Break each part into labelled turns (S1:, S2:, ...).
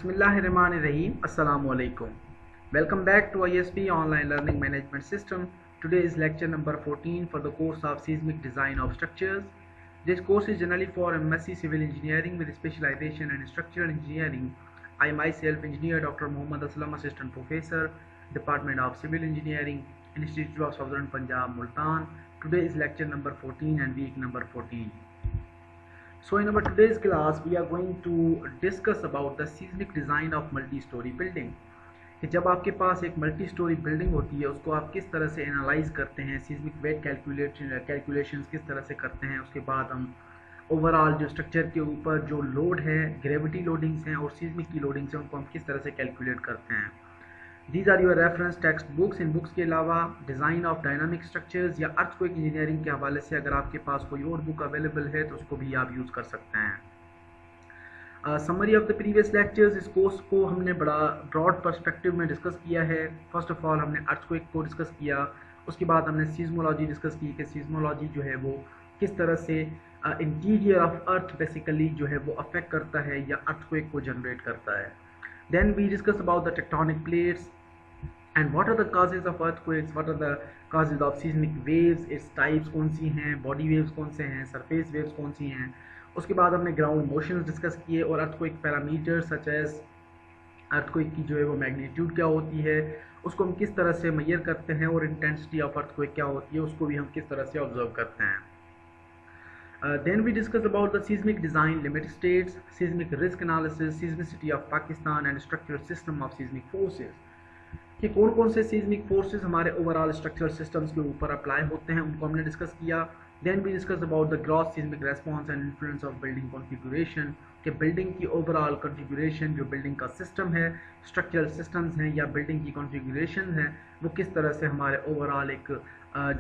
S1: Bismillahirrahmanirrahim. Assalamu alaikum. Welcome back to ISP Online Learning Management System. Today is lecture number 14 for the course of Seismic Design of Structures. This course is generally for MSc Civil Engineering with specialization in Structural Engineering. I myself, Engineer Dr. Muhammad Aslam, Assistant Professor, Department of Civil Engineering, Institute of Southern Punjab, Multan. Today is lecture number 14 and week number 14. So in our today's class we are going to discuss about the seismic design of multi-story building. कि जब आपके पास एक multi storey building होती है उसको आप किस तरह से एनालाइज करते हैं, सीस्मिक वेट कैलकुलेशंस किस तरह से करते हैं, उसके बाद हम ओवरऑल जो स्ट्रक्चर के ऊपर जो लोड है, ग्रेविटी लोडिंग्स हैं और सीस्मिक की लोडिंग्स हैं, उनको हम किस तरह से कैलकुलेट करते हैं. These are your reference text books. In books के अलावा डिज़ाइन ऑफ डायनामिक स्ट्रक्चर्स या अर्थक्वेक इंजीनियरिंग के हवाले से अगर आपके पास कोई और बुक अवेलेबल है तो उसको भी आप यूज़ कर सकते हैं. Summary of the previous lectures. इस कोर्स को हमने बड़ा ब्रॉड पर्सपेक्टिव में डिस्कस किया है. फर्स्ट ऑफ ऑल हमने अर्थक्वेक को डिस्कस किया, उसके बाद हमने सीज़मोलॉजी डिस्कस की कि सीज़मोलॉजी जो है वो किस तरह से इंटीरियर ऑफ अर्थ बेसिकली जो है वो अफेक्ट करता है या अर्थक्वेक को जनरेट करता है. Then we discuss about the tectonic plates and what are the causes of earthquakes, what are the causes of seismic waves, its types कौन सी हैं, body waves कौन से हैं, surface waves कौन सी हैं. उसके बाद हमने ground motions डिस्कस किए और earthquake parameters such as earthquake की जो है वो magnitude क्या होती है, उसको हम किस तरह से मेजर करते हैं और intensity of earthquake क्या होती है उसको भी हम किस तरह से ऑब्जर्व करते हैं. Then we discuss about the seismic design limit states, seismic risk analysis, seismicity of Pakistan and structural system of seismic forces. कि कौन कौन से seismic forces हमारे ओवरऑल structural systems के ऊपर अप्लाई होते हैं उनको हमने डिस्कस किया. Then we discuss about the gross seismic response and influence of building configuration. कि बिल्डिंग की ओवरऑल कॉन्फ़िगरेशन जो बिल्डिंग का सिस्टम है, स्ट्रक्चरल सिस्टम्स हैं या बिल्डिंग की कॉन्फ़िगरेशन है वो किस तरह से हमारे ओवरऑल एक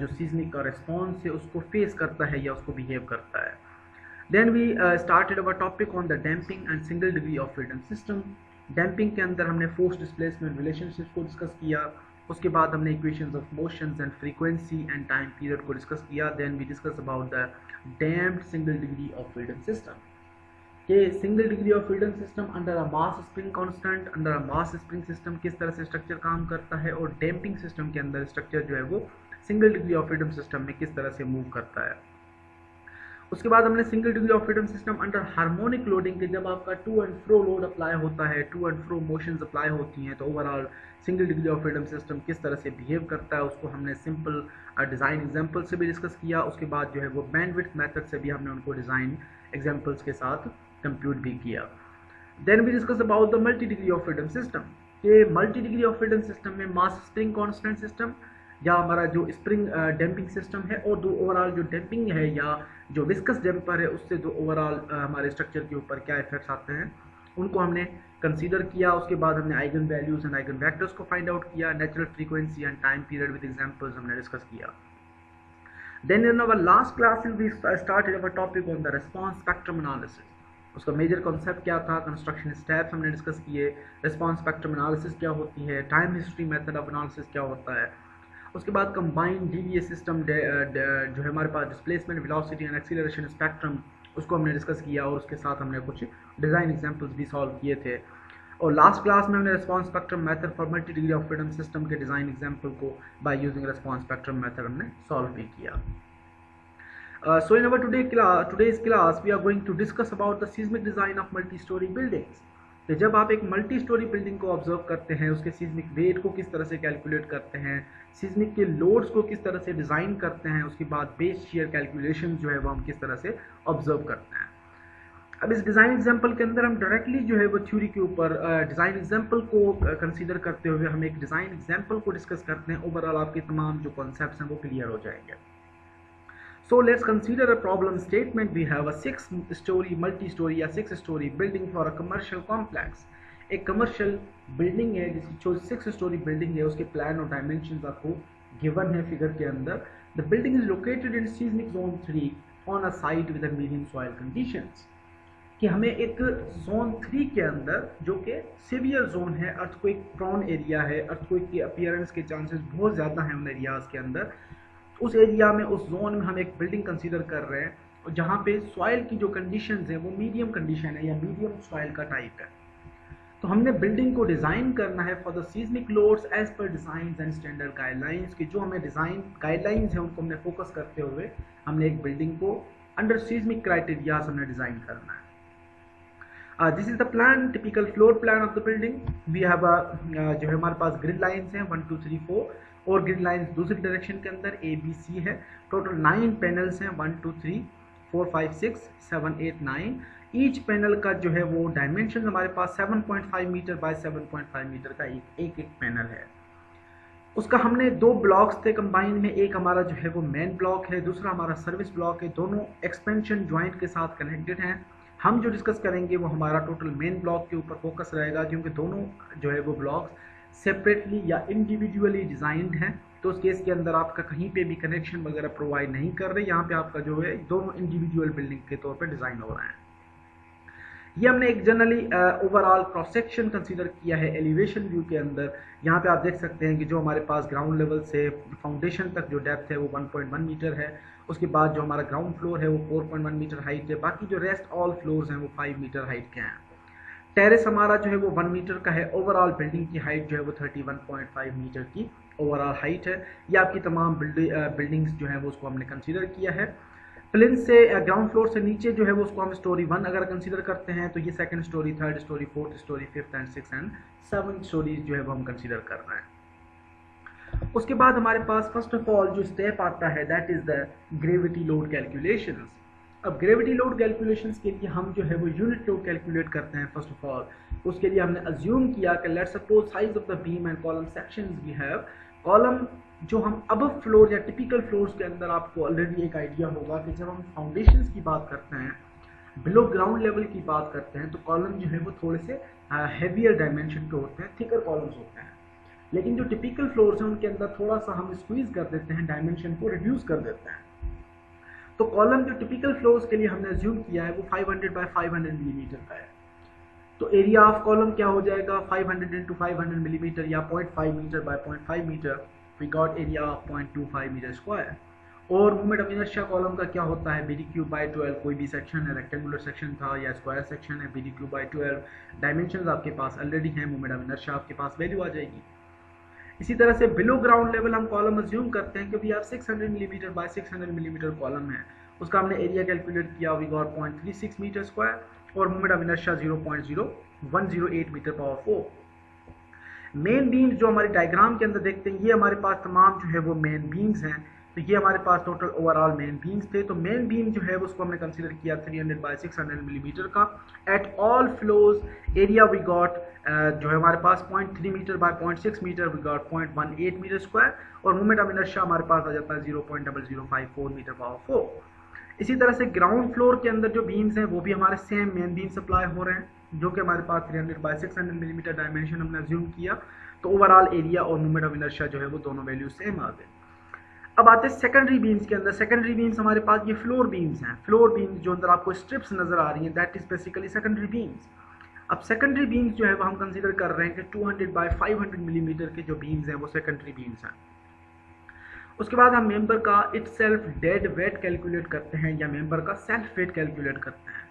S1: जो सीज़मिक का रिस्पॉन्स है उसको फेस करता है या उसको बिहेव करता है. Then we started our topic on the damping and single degree of freedom system. Damping के अंदर हमने फोर्स डिस्प्लेसमेंट रिलेशनशिप को डिस्कस किया, उसके बाद हमने equations of motions and frequency and time period को डिस्कस किया. Then we discuss about the damped single degree of freedom system. कि single degree of freedom system under a mass spring constant, under a mass spring system किस तरह से structure काम करता है और डैम्पिंग सिस्टम के अंदर स्ट्रक्चर जो है वो single degree of freedom system में किस तरह से मूव करता है. उसके बाद हमने single degree of freedom system under harmonic loading के जब आपका to and fro load apply होता है, to and fro motions apply होती हैं तो overall single degree of freedom system किस तरह से बिहेव करता है उसको हमने सिंपल डिज़ाइन एग्जांपल से भी डिस्कस किया. उसके बाद जो है वो बैंडविड्थ मेथड से भी हमने उनको डिज़ाइन एग्जांपल्स के साथ कंप्यूट भी किया. Then we discuss about the multi degree of freedom system. के multi degree of freedom system में मास स्प्रिंग कांस्टेंट सिस्टम या हमारा जो स्प्रिंग डैम्पिंग सिस्टम है और दो ओवरऑल जो डैम्पिंग है या जो विस्कस डैम्पर है उससे जो ओवरऑल हमारे स्ट्रक्चर के ऊपर क्या इफेक्ट्स आते हैं उनको हमने कंसीडर किया. उसके बाद हमने eigenvalues and eigenvectors को फाइंड आउट किया. Natural frequency and time period with examples हमने डिस्कस किया. Then in our last class we started our topic on the response spectrum analysis. उसका मेजर कॉन्सेप्ट क्या था, construction steps हमने discuss किए, response spectrum analysis क्या होती है, time history method of analysis क्या होता है. उसके बाद कंबाइंड डीवीएस सिस्टम जो है हमारे पास displacement velocity and acceleration spectrum उसको हमने डिस्कस किया और उसके साथ हमने कुछ डिज़ाइन एग्जांपल्स भी सॉल्व किए थे. और लास्ट क्लास में हमने response spectrum method for multi degree of freedom system के डिज़ाइन एग्जांपल को by using response spectrum method हमने सॉल्व भी किया. So in our today's class we are going to discuss about the seismic design of multi-story buildings. तो जब आप एक multi storey building को ऑब्जर्व करते हैं उसके सीस्मिक वेट को किस तरह से कैलकुलेट करते हैं, सीस्मिक के लोड्स को किस तरह से डिज़ाइन करते हैं, उसके बाद बेस शियर कैलकुलेशन जो है वो हम किस तरह से ऑब्जर्व करते हैं. अब इस डिज़ाइन एग्जांपल के अंदर हम डायरेक्टली जो है वो थ्योरी के ऊपर डिज़ाइन एग्जांपल को कंसीडर करते हुए हम एक डिज़ाइन एग्जांपल को डिस्कस करते हैं. ओवरऑल आपके तमाम जो कॉन्सेप्ट्स हैं वो क्लियर हो जाएंगे. So let's consider a problem statement. We have a 6-story multi-story या 6-story building for a commercial complex. एक commercial building है जिसकी जो 6-story building है उसके plan और dimensions आपको given है फिगर के अंदर. The building is located in seismic zone 3 on a site with a medium soil conditions. कि हमें एक zone 3 के अंदर जो कि severe zone है, earthquake prone area है, earthquake के appearance के chances बहुत ज़्यादा हैं उन areas के अंदर. उस एरिया में उस जोन में हम एक बिल्डिंग कंसीडर कर रहे हैं और जहाँ पे सॉइल की जो कंडीशंस हैं वो मीडियम कंडीशन है या मीडियम सॉइल का टाइप है. तो हमने बिल्डिंग को डिज़ाइन करना है for the seismic loads as per design and standard guidelines की जो हमें डिज़ाइन गाइडलाइंस हैं उनको हमने फोकस करते हुए हमने एक बिल्डिंग को अंडर सीस्मिक क्राइटेरियाज हमने डिज़ाइन करना है। This is the plan, typical floor plan of the building. We have जो है हमारे पास ग्रिड लाइंस हैं 1 2 3 4 और ग्रिड लाइंस दूसरी डायरेक्शन के अंदर ABC है। टोटल 9 पैनल्स हैं 1 2 3 4 5 6 7 8 9। ईच पैनल का जो है वो डायमेंशन हमारे पास 7.5 मीटर बाय 7.5 मीटर का एक पैनल है। उसका हमने 2 ब्लॉक्स थे कंबाइन में, एक हमारा जो है वो मेन ब्लॉक है, दूसरा हमारा सर्विस ब्लॉक है। दोनों एक्सपेंशन ज्वाइंट के साथ कनेक्टेड हैं। हम जो डिस्कस करेंगे वो हमारा टोटल मेन ब्लॉक के ऊपर फोकस रहेगा क्योंकि दोनों जो है वो ब्लॉक्स सेपरेटली या इंडिविजुअली डिज़ाइंड हैं। तो उस केस के अंदर आपका कहीं पे भी कनेक्शन वगैरह प्रोवाइड नहीं कर रहे, यहाँ पे आपका जो है दोनों इंडिविजुअल बिल्डिंग के तौर पे डिज़ाइन हो रहे हैं। ये हमने एक generally overall cross section consider किया है एलिवेशन व्यू के अंदर। यहाँ पे आप देख सकते हैं कि जो हमारे पास ग्राउंड लेवल से फाउंडेशन तक जो डेप्थ है वो 1.1 मीटर है। उसके बाद जो हमारा ग्राउंड फ्लोर है वो 4.1 मीटर हाइट है। बाकी जो रेस्ट ऑल फ्लोर्स हैं वो 5 मीटर हाइट के हैं। टेरेस हमारा जो है वो 1 मीटर का है। ओवरऑल बिल्डिंग की हाइट जो है वो 31.5 मीटर की ओवरऑल हाइट है। ये आपकी तमाम बिल्डिंग्स जो है वो उसको हमने कंसीडर किया है। प्लिंथ से ग्राउंड फ्लोर से नीचे जो है वो उसको हम स्टोरी 1 अगर कंसीडर करते हैं तो ये second story, third story, fourth story, fifth and six and 7 stories जो है वो हम कंसीडर कर रहे हैं। उसके बाद हमारे पास फर्स्ट ऑफ ऑल जो स्टेप आता है that is the gravity load calculations. अब ग्रेविटी लोड कैलकुलेशंस के लिए हम जो है वो यूनिट लोड कैलकुलेट करते हैं। फर्स्ट ऑफ ऑल उसके लिए हमने अज्यूम किया कि let's suppose size of the beam and column sections we have. Column जो हम अब फ्लोर या टिपिकल फ्लोर्स के अंदर आपको ऑलरेडी एक आइडिया होगा कि जब हम फाउंडेशंस की बात करते हैं, बिलो ग्राउंड लेवल की बात करते हैं तो कॉलम जो है वो थोड़े से हैवियर डायमेंशन के होते हैं, थिकर कॉलम्स होते हैं। लेकिन जो टिपिकल फ्लोर्स हैं उनके अंदर थोड़ा सा हम स्क्वीज कर देते हैं, डायमेंशन को रिड्यूस कर देते हैं। तो कॉलम जो टिपिकल फ्लोर्स के लिए हमने अज्यूम किया है वो 500 बाय 500 मिलीमीटर का है। तो एरिया ऑफ कॉलम क्या हो जाएगा 500 इंटू 500 मिलीमीटर या 0.5 metre by 0.5 metre. We got area of 0.25 metre square. और मोमेंट ऑफ इनर्शिया कॉलम का क्या होता है BD³ बाय 12। कोई भी सेक्शन है, रेक्टेंगुलर सेक्शन था या स्क्वायर सेक्शन है, BD³ बाय 12। डायमेंशंस आपके पास ऑलरेडी हैं, मोमेंट ऑफ इनर्शिया आपके पास वैल्यू आ जाएगी। इसी तरह से बिलो ग्राउंड लेवल हम कॉलम अज्यूम करते हैं कि we have 600 millimetre by 600 millimetre column है। उसका हमने एरिया कैलकुलेट किया, वी गॉट 0.36 मीटर स्क्वायर और moment of inertia 0.0108 metre power 4। Main beams जो हमारी डायग्राम के अंदर देखते हैं ये हमारे पास तमाम जो है वो मेन बीम्स हैं। तो ये हमारे पास टोटल ओवरऑल मेन बीम्स थे। तो मेन बीम जो है उसको हमने कंसीडर किया 300 बाय 600 मिलीमीटर का। At all floors area we got जो है हमारे पास 0.3 metre by 0.6 metre, we got 0.18 metre square और मोमेंट ऑफ इनर्शिया हमारे पास आ जाता है 0.0054 मीटर पावर 4। इसी तरह से ग्राउंड फ्लोर के अंदर जो बीम्स हैं वो भी हमारे सेम मेन बीम सप्लाई हो रहे हैं जो कि हमारे पास 300 बाय 600 मिलीमीटर डायमेंशन हमने अज्यूम किया। तो ओवरऑल एरिया और मोमेंट ऑफ इनर्शिया जो है वो दोनों वैल्यू सेम आ गए। अब आते हैं सेकेंडरी बीम्स के अंदर। सेकेंडरी बीम्स हमारे पास ये फ्लोर बीम्स हैं। फ्लोर बीम्स जो अंदर आपको स्ट्रिप्स नजर आ रही हैं that is basically secondary beams. अब सेकेंडरी बीम्स जो है वो हम कंसीडर कर रहे हैं कि 200 बाय 500 मिलीमीटर के जो बीम्स हैं वो सेकेंडरी बीम्स हैं। उसके बाद हम मेंबर का it self dead weight calculate करते हैं या मेंबर का सेल्फ वेट कैलकुलेट करते हैं।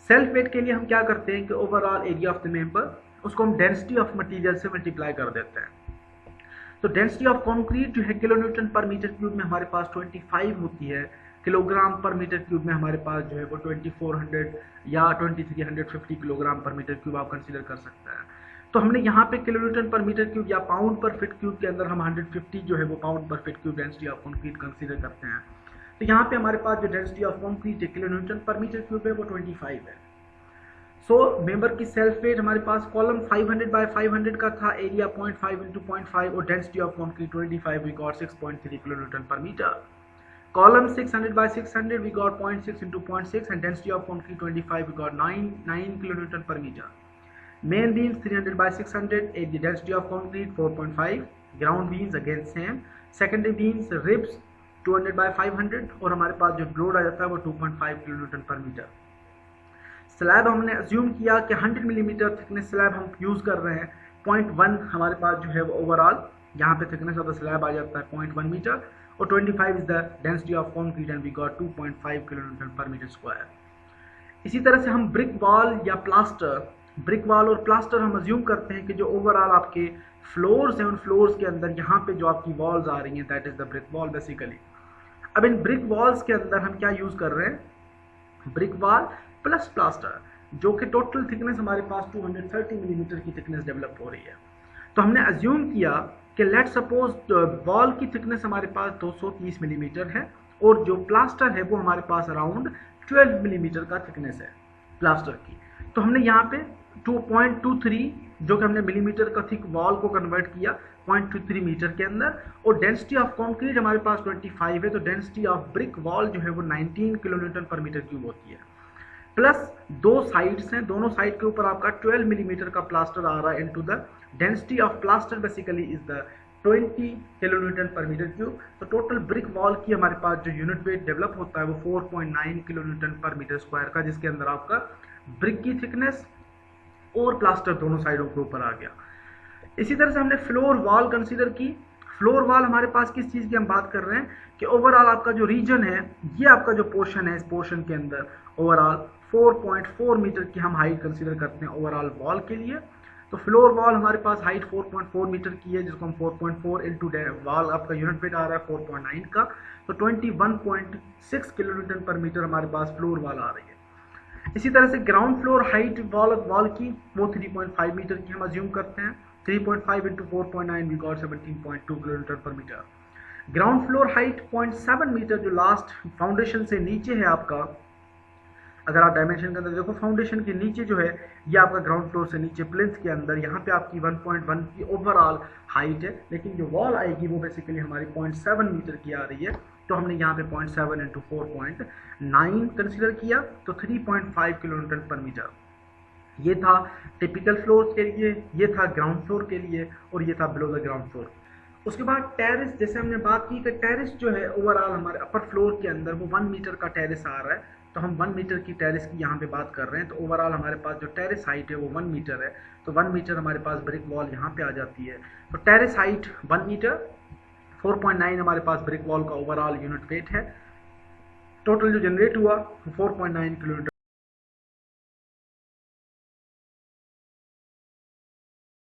S1: सेल्फ वेट के लिए हम क्या करते हैं कि overall area of the member उसको हम डेंसिटी ऑफ मटेरियल से मल्टीप्लाई कर देते हैं। तो डेंसिटी ऑफ कंक्रीट जो है kilo newton per metre cube में हमारे पास 25 होती है। किलोग्राम पर मीटर क्यूब में हमारे पास जो है वो 2400 या 2350 किलोग्राम पर मीटर क्यूब आप कंसीडर कर सकते हैं। तो हमने यहाँ पे kilo newton per metre cube या पाउंड पर फिट क्यूब के अंदर हम 150 जो है वो पाउंड पर fit cube density of concrete consider करते हैं। तो यहाँ पे हमारे पास जो डेंसिटी ऑफ कंक्रीट है kilo newton per metre cube है वो 25 है। सो मेंबर की सेल्फ वेट हमारे पास कॉलम 500 बाय 500 का था, एरिया 0.5 इंटू 0.5 और density of concrete 25 we got 6.3 kilo newton per metre. Column 600 by 600 we got 0.6 into 0.6 and density of concrete 25 we got 9 kilo newton per metre. Main beams 300 by 600 at the density of concrete 4.5, ground beams again same, secondary beams ribs 200 by 500 और हमारे पास जो load आ जाता है वो 2.5 kilo newton per metre. Slab हमने assume किया कि 100 millimetre thickness slab हम यूज कर रहे हैं। 0.1 हमारे पास जो है वो ओवरऑल यहाँ पे थिकनेस ऑफ द स्लैब आ जाता है 0.1 मीटर और 25 is the density of concrete and we got 2.5 kilo newton per metre square. इसी तरह से हम ब्रिक वॉल या प्लास्टर ब्रिक वॉल और प्लास्टर हम अज्यूम करते हैं कि जो ओवरऑल आपके फ्लोर्स हैं, उन फ्लोर्स के अंदर यहाँ पे जो आपकी वॉल्स आ रही हैं, that is the brick wall basically. अब इन ब्रिक वॉल्स के अंदर हम क्या यूज कर रहे हैं, ब्रिक वॉल प्लस प्लास्टर, जो कि टोटल थिकनेस हमारे पास 230 मिलीमीटर की थिकनेस डेवलप हो रही है। तो हमने अज्यूम किया कि लेट सपोज वॉल की थिकनेस हमारे पास 230 मिलीमीटर है और जो प्लास्टर है वो हमारे पास अराउंड 12 मिलीमीटर का थिकनेस है प्लास्टर की। तो हमने यहाँ पे 2.23 जो कि हमने मिलीमीटर का थिक वॉल को कन्वर्ट किया 0.23 मीटर के अंदर, और डेंसिटी ऑफ कंक्रीट हमारे पास 25 है, तो डेंसिटी ऑफ ब्रिक वॉल जो है वो 19 kilo newton per metre cube होती है। प्लस दो साइड्स हैं, दोनों साइड के ऊपर आपका 12 मिलीमीटर का प्लास्टर आ रहा है, into the density of plaster basically is the 20 kilo newton per metre cube. तो टोटल ब्रिक वॉल की हमारे पास जो यूनिट वेट डेवलप होता है वो 4.9 kilo newton per metre square का, जिसके अंदर आपका ब्रिक की थिकनेस और प्लास्टर दोनों साइडों के ऊपर आ गया। इसी तरह से हमने फ्लोर वॉल कंसीडर की। फ्लोर वॉल हमारे पास किस चीज़ की हम बात कर रहे हैं कि ओवरऑल आपका जो रीजन है, ये आपका जो पोर्शन है, इस पोर्शन के अंदर ओवरऑल 4.4 मीटर की हम हाइट कंसीडर करते हैं ओवरऑल वॉल के लिए। तो फ्लोर वॉल हमारे पास हाइट 4.4 मीटर की है, जिसको हम 4.4 इंटू वॉल आपका यूनिट वेट आ रहा है 4.9 का, तो 21.6 किलो न्यूटन पर मीटर हमारे पास फ्लोर वॉल आ रही है। इसी तरह से ग्राउंड फ्लोर हाइट वॉल की वो 3.5 मीटर की हम अज्यूम करते हैं। 3.5 into 4.9 we got 17.2 kilo newton per metre. Ground floor height 0.7 metre जो लास्ट फाउंडेशन से नीचे है आपका, अगर आप डायमेंशन के अंदर देखो फाउंडेशन के नीचे जो है ये आपका ग्राउंड फ्लोर से नीचे प्लिंथ के अंदर यहाँ पे आपकी 1.1 की ओवरऑल हाइट है, लेकिन जो वॉल आएगी वो बेसिकली हमारी 0.7 मीटर की आ रही है। तो हमने यहाँ पे 0.7 इंटू 4.9 कंसिडर किया, तो 3.5 किलो न्यूटन पर मीटर। ये था टिपिकल फ्लोर के लिए, ये था ग्राउंड फ्लोर के लिए, और ये था बिलो द ग्राउंड फ्लोर। उसके बाद टेरेस, जैसे हमने बात की कि टेरेस जो है ओवरऑल हमारे अपर फ्लोर के अंदर वो 1 मीटर का टेरेस आ रहा है, तो हम 1 मीटर की टेरेस की यहाँ पे बात कर रहे हैं। तो ओवरऑल हमारे पास जो टेरेस हाइट है वो 1 मीटर है, तो 1 मीटर हमारे पास ब्रिक वॉल यहाँ पे आ जाती है। तो टेरेस हाइट 1 मीटर, 4.9 हमारे पास ब्रिक वॉल का ओवरऑल यूनिट वेट है। टोटल जो जनरेट हुआ 4.9 किलो